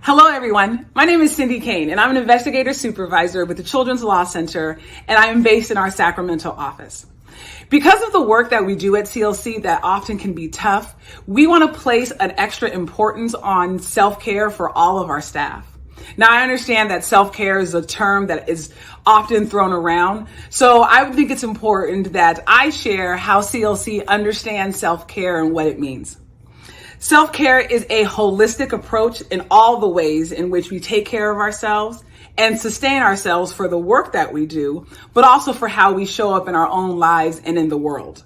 Hello, everyone. My name is Cindy Kane, and I'm an investigator supervisor with the Children's Law Center, and I am based in our Sacramento office. Because of the work that we do at CLC that often can be tough, we want to place an extra importance on self-care for all of our staff. Now, I understand that self-care is a term that is often thrown around, so I would think it's important that I share how CLC understands self-care and what it means. Self-care is a holistic approach in all the ways in which we take care of ourselves and sustain ourselves for the work that we do, but also for how we show up in our own lives and in the world.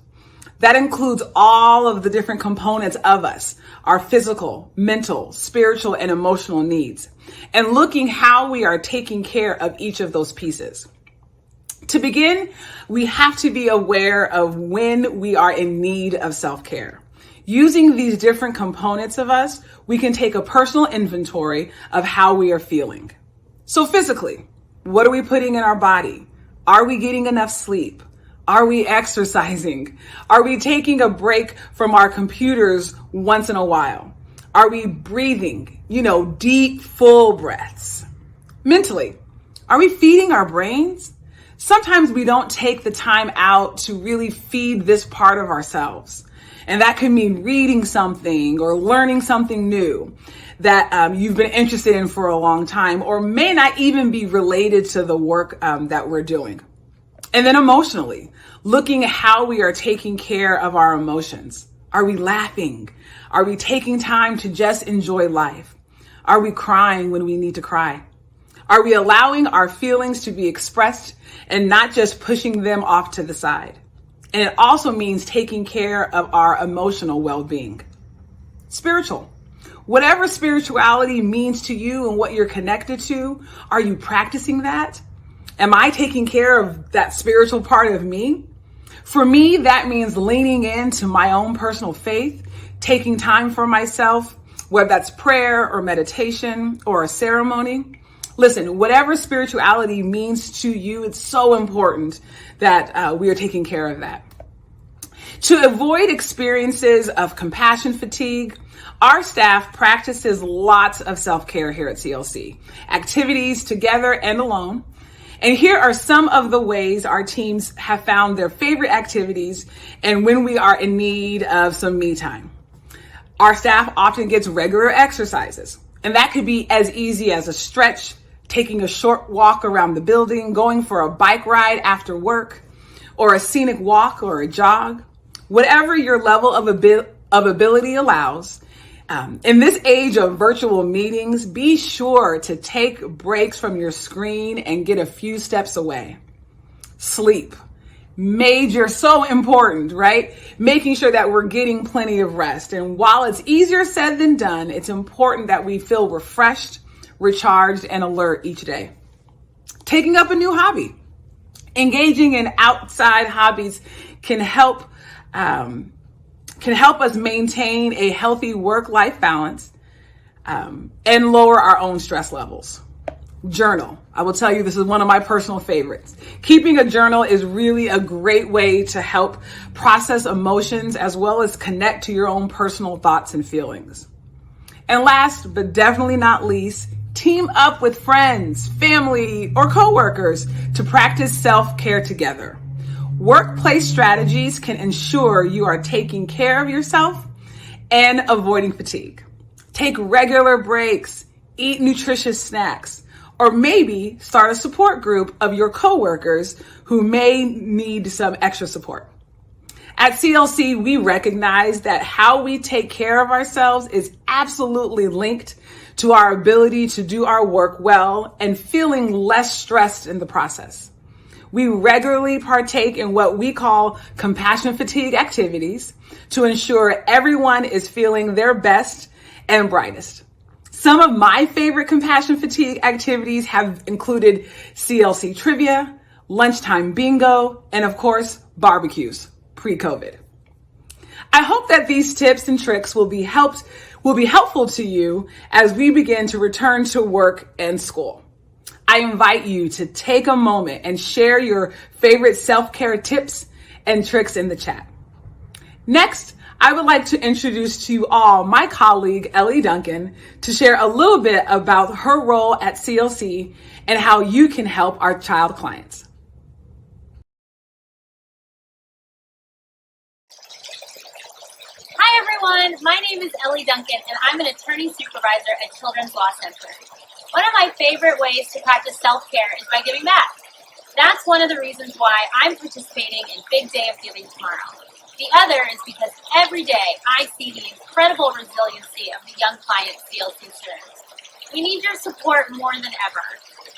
That includes all of the different components of us, our physical, mental, spiritual, and emotional needs, and looking how we are taking care of each of those pieces. To begin, we have to be aware of when we are in need of self-care. Using these different components of us, we can take a personal inventory of how we are feeling. So physically, what are we putting in our body? Are we getting enough sleep? Are we exercising? Are we taking a break from our computers once in a while? Are we breathing, deep, full breaths? Mentally, are we feeding our brains? Sometimes we don't take the time out to really feed this part of ourselves. And that could mean reading something or learning something new that you've been interested in for a long time, or may not even be related to the work that we're doing. And then emotionally, looking at how we are taking care of our emotions. Are we laughing? Are we taking time to just enjoy life? Are we crying when we need to cry? Are we allowing our feelings to be expressed and not just pushing them off to the side? And it also means taking care of our emotional well-being. Spiritual. Whatever spirituality means to you and what you're connected to, are you practicing that? Am I taking care of that spiritual part of me? For me, that means leaning into my own personal faith, taking time for myself, whether that's prayer or meditation or a ceremony. Listen, whatever spirituality means to you, it's so important that we are taking care of that. To avoid experiences of compassion fatigue, our staff practices lots of self-care here at CLC, activities together and alone. And here are some of the ways our teams have found their favorite activities and when we are in need of some me time. Our staff often gets regular exercises, and that could be as easy as a stretch, taking a short walk around the building, going for a bike ride after work, or a scenic walk or a jog. Whatever your level of ability allows. In this age of virtual meetings, be sure to take breaks from your screen and get a few steps away. Sleep. Major, so important, right? Making sure that we're getting plenty of rest. And while it's easier said than done, it's important that we feel refreshed, recharged, and alert each day. Taking up a new hobby. Engaging in outside hobbies can help us maintain a healthy work-life balance and lower our own stress levels. Journal. I will tell you, this is one of my personal favorites. Keeping a journal is really a great way to help process emotions as well as connect to your own personal thoughts and feelings. And last, but definitely not least, team up with friends, family, or coworkers to practice self-care together. Workplace strategies can ensure you are taking care of yourself and avoiding fatigue. Take regular breaks, eat nutritious snacks, or maybe start a support group of your coworkers who may need some extra support. At CLC, we recognize that how we take care of ourselves is absolutely linked to our ability to do our work well and feeling less stressed in the process. We regularly partake in what we call compassion fatigue activities to ensure everyone is feeling their best and brightest. Some of my favorite compassion fatigue activities have included CLC trivia, lunchtime bingo, and of course, barbecues pre-COVID. I hope that these tips and tricks will be helpful to you as we begin to return to work and school. I invite you to take a moment and share your favorite self-care tips and tricks in the chat. Next, I would like to introduce to you all my colleague, Ellie Duncan, to share a little bit about her role at CLC and how you can help our child clients. Hi everyone, my name is Ellie Duncan and I'm an attorney supervisor at Children's Law Center. One of my favorite ways to practice self-care is by giving back. That's one of the reasons why I'm participating in Big Day of Giving tomorrow. The other is because every day I see the incredible resiliency of the young clients CLC serves. We need your support more than ever.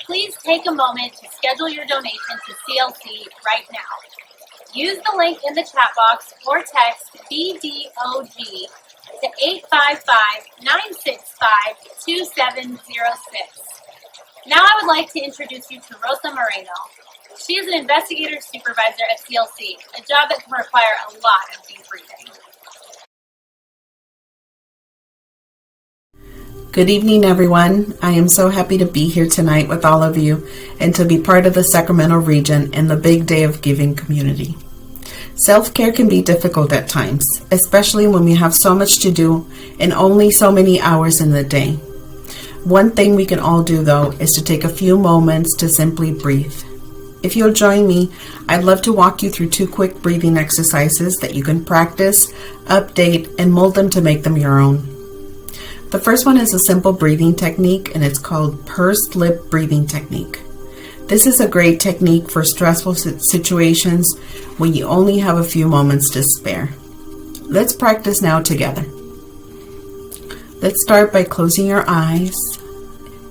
Please take a moment to schedule your donation to CLC right now. Use the link in the chat box or text BDOG to 855-965-2706. Now I would like to introduce you to Rosa Moreno. She is an investigator supervisor at CLC, a job that can require a lot of deep breathing. Good evening, everyone. I am so happy to be here tonight with all of you and to be part of the Sacramento region and the Big Day of Giving community. Self-care can be difficult at times, especially when we have so much to do and only so many hours in the day. One thing we can all do, though, is to take a few moments to simply breathe. If you'll join me, I'd love to walk you through 2 quick breathing exercises that you can practice, update, and mold them to make them your own. The first one is a simple breathing technique, and it's called pursed lip breathing technique. This is a great technique for stressful situations when you only have a few moments to spare. Let's practice now together. Let's start by closing your eyes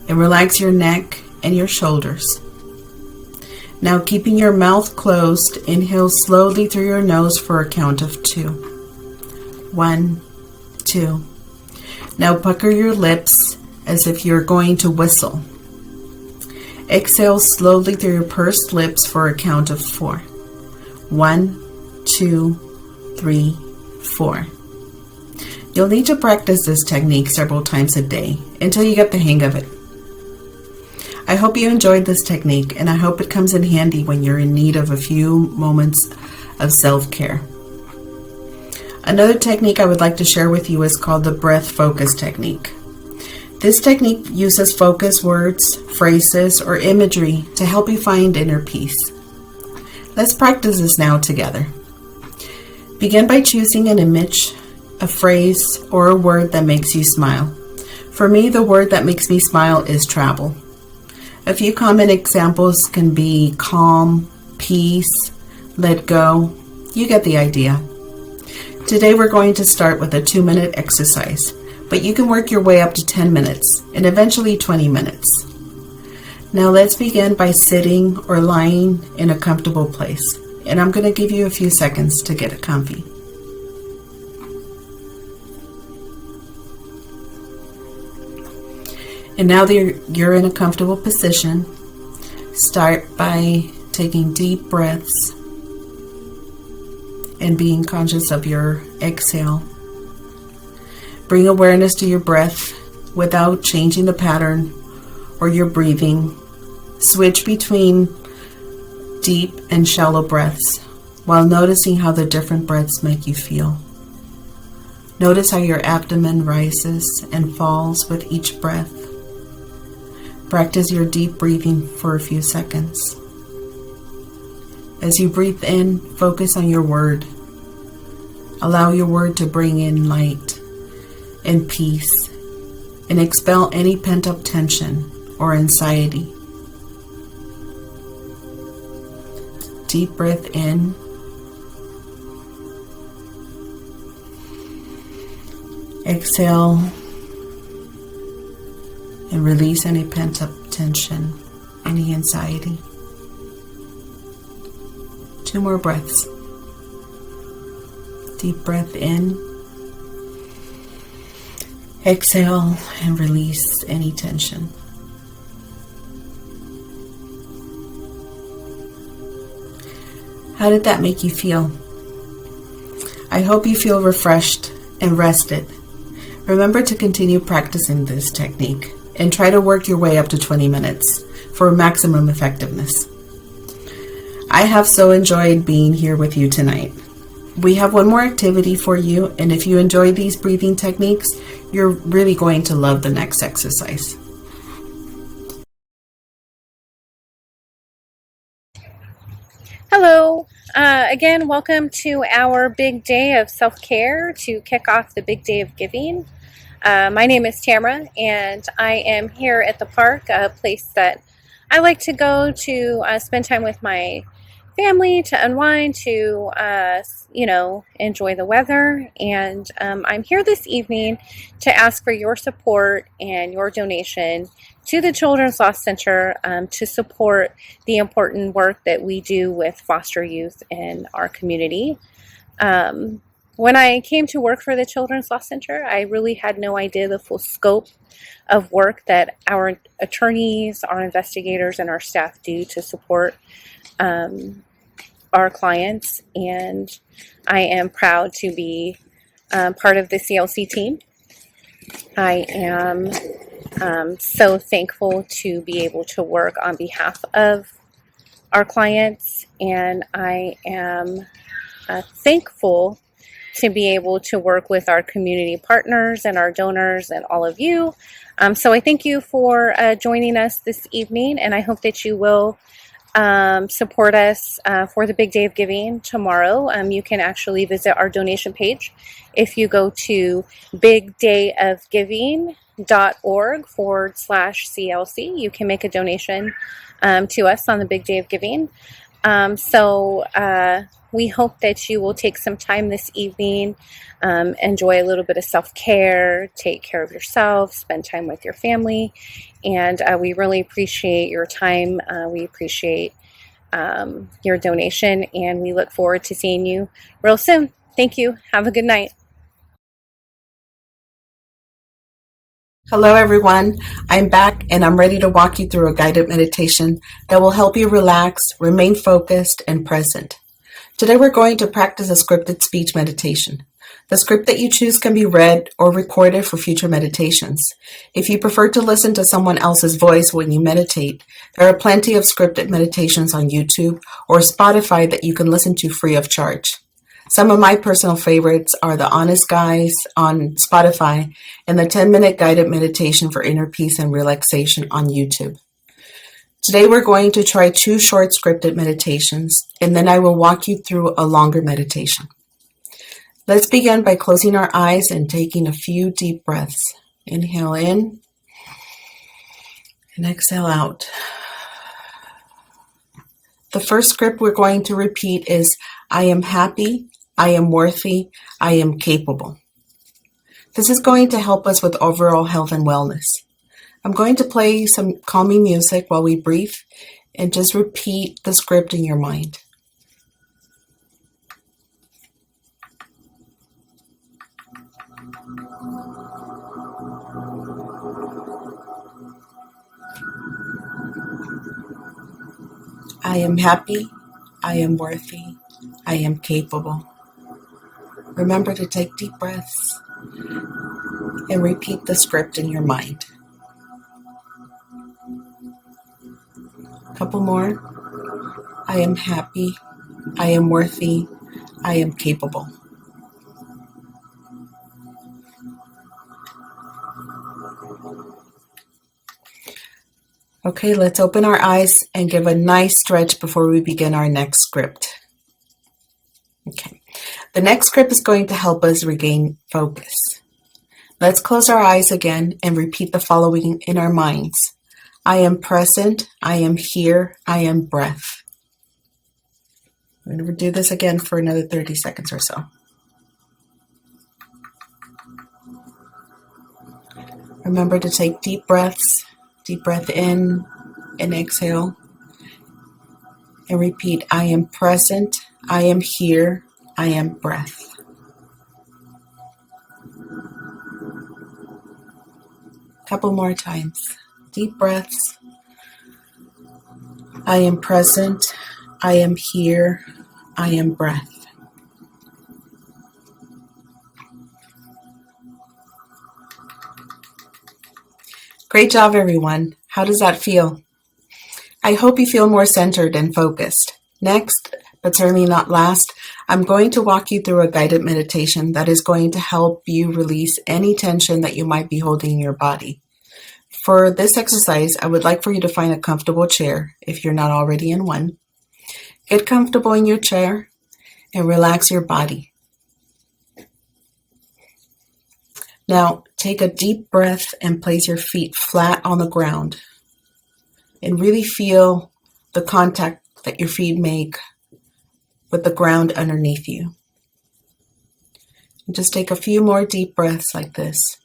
and relax your neck and your shoulders. Now, keeping your mouth closed, inhale slowly through your nose for a count of 2. 1, 2. Now pucker your lips as if you're going to whistle. Exhale slowly through your pursed lips for a count of 4. 1, 2, 3, 4. You'll need to practice this technique several times a day until you get the hang of it. I hope you enjoyed this technique, and I hope it comes in handy when you're in need of a few moments of self-care. Another technique I would like to share with you is called the breath focus technique. This technique uses focus words, phrases, or imagery to help you find inner peace. Let's practice this now together. Begin by choosing an image, a phrase, or a word that makes you smile. For me, the word that makes me smile is travel. A few common examples can be calm, peace, let go. You get the idea. Today we're going to start with a 2-minute exercise, but you can work your way up to 10 minutes and eventually 20 minutes. Now let's begin by sitting or lying in a comfortable place, and I'm going to give you a few seconds to get it comfy. And now that you're in a comfortable position, start by taking deep breaths and being conscious of your exhale. Bring awareness to your breath without changing the pattern or your breathing. Switch between deep and shallow breaths while noticing how the different breaths make you feel. Notice how your abdomen rises and falls with each breath. Practice your deep breathing for a few seconds. As you breathe in, focus on your word. Allow your word to bring in light and peace and expel any pent-up tension or anxiety. Deep breath in. Exhale and release any pent-up tension, any anxiety. 2 more breaths. Deep breath in. Exhale and release any tension. How did that make you feel? I hope you feel refreshed and rested. Remember to continue practicing this technique and try to work your way up to 20 minutes for maximum effectiveness. I have so enjoyed being here with you tonight. We have one more activity for you, and if you enjoy these breathing techniques, you're really going to love the next exercise. Hello. Again, welcome to our big day of self-care to kick off the big day of giving. My name is Tamara, and I am here at the park, a place that I like to go to spend time with my family, to unwind, to enjoy the weather. And I'm here this evening to ask for your support and your donation to the Children's Law Center to support the important work that we do with foster youth in our community. When I came to work for the Children's Law Center, I really had no idea the full scope of work that our attorneys, our investigators, and our staff do to support our clients. And I am proud to be part of the CLC team. I am so thankful to be able to work on behalf of our clients, and I am thankful to be able to work with our community partners and our donors and all of you. So I thank you for joining us this evening, and I hope that you will support us for the Big Day of Giving tomorrow. You can actually visit our donation page if you go to bigdayofgiving.org/CLC. You can make a donation to us on the Big Day of Giving. We hope that you will take some time this evening, enjoy a little bit of self-care, take care of yourself, spend time with your family, and we really appreciate your time. We appreciate your donation, and we look forward to seeing you real soon. Thank you. Have a good night. Hello everyone, I'm back and I'm ready to walk you through a guided meditation that will help you relax, remain focused, and present. Today we're going to practice a scripted speech meditation. The script that you choose can be read or recorded for future meditations. If you prefer to listen to someone else's voice when you meditate, there are plenty of scripted meditations on YouTube or Spotify that you can listen to free of charge. Some of my personal favorites are The Honest Guys on Spotify and the 10-minute guided meditation for inner peace and relaxation on YouTube. Today we're going to try 2 short scripted meditations, and then I will walk you through a longer meditation. Let's begin by closing our eyes and taking a few deep breaths. Inhale in and exhale out. The first script we're going to repeat is, I am happy, I am worthy, I am capable. This is going to help us with overall health and wellness. I'm going to play some calming music while we breathe and just repeat the script in your mind. I am happy, I am worthy, I am capable. Remember to take deep breaths and repeat the script in your mind. A couple more. I am happy, I am worthy, I am capable. Okay, let's open our eyes and give a nice stretch before we begin our next script. Okay, the next script is going to help us regain focus. Let's close our eyes again and repeat the following in our minds. I am present, I am here, I am breath. We're going to do this again for another 30 seconds or so. Remember to take deep breaths. Deep breath in and exhale. And repeat, I am present, I am here, I am breath. Couple more times. Deep breaths. I am present, I am here, I am breath. Great job, everyone. How does that feel? I hope you feel more centered and focused. Next, but certainly not last, I'm going to walk you through a guided meditation that is going to help you release any tension that you might be holding in your body. For this exercise, I would like for you to find a comfortable chair if you're not already in one. Get comfortable in your chair and relax your body. Now, take a deep breath and place your feet flat on the ground and really feel the contact that your feet make with the ground underneath you. And just take a few more deep breaths like this.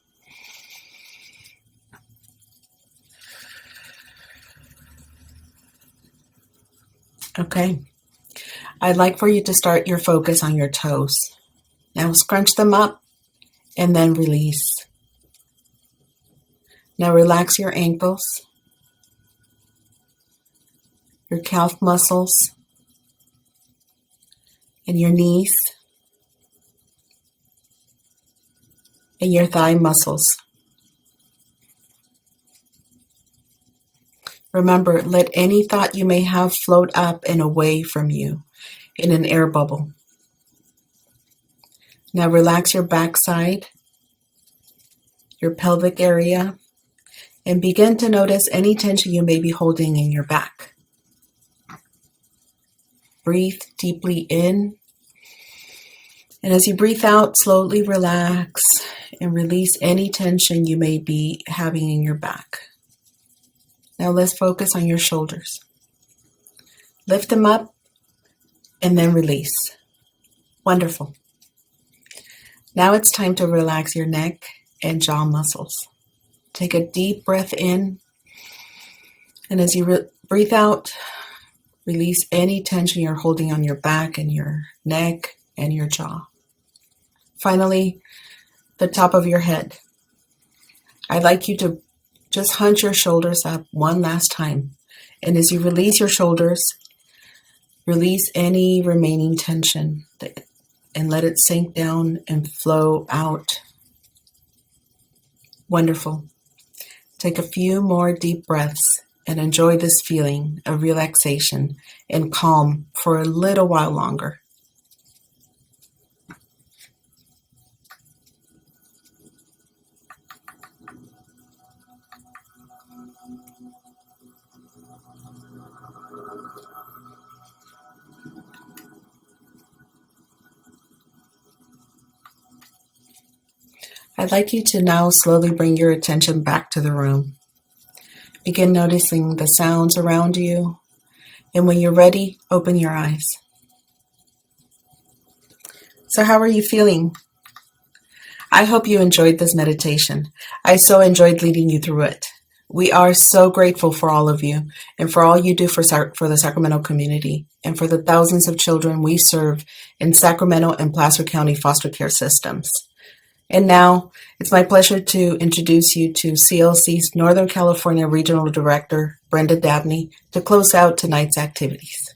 Okay. I'd like for you to start your focus on your toes. Now scrunch them up and then release. Now relax your ankles, your calf muscles, and your knees, and your thigh muscles. Remember, let any thought you may have float up and away from you in an air bubble. Now relax your backside, your pelvic area, and begin to notice any tension you may be holding in your back. Breathe deeply in, and as you breathe out, slowly relax and release any tension you may be having in your back. Now let's focus on your shoulders. Lift them up and then release. Wonderful. Now it's time to relax your neck and jaw muscles. Take a deep breath in, and as you breathe out, release any tension you're holding on your back and your neck and your jaw. Finally, the top of your head. I'd like you to just hunch your shoulders up one last time. And as you release your shoulders, release any remaining tension and let it sink down and flow out. Wonderful. Take a few more deep breaths and enjoy this feeling of relaxation and calm for a little while longer. I'd like you to now slowly bring your attention back to the room. Begin noticing the sounds around you, and when you're ready, open your eyes. So how are you feeling? I hope you enjoyed this meditation. I so enjoyed leading you through it. We are so grateful for all of you and for all you do for the Sacramento community and for the thousands of children we serve in Sacramento and Placer County foster care systems. And now, it's my pleasure to introduce you to CLC's Northern California Regional Director, Brenda Dabney, to close out tonight's activities.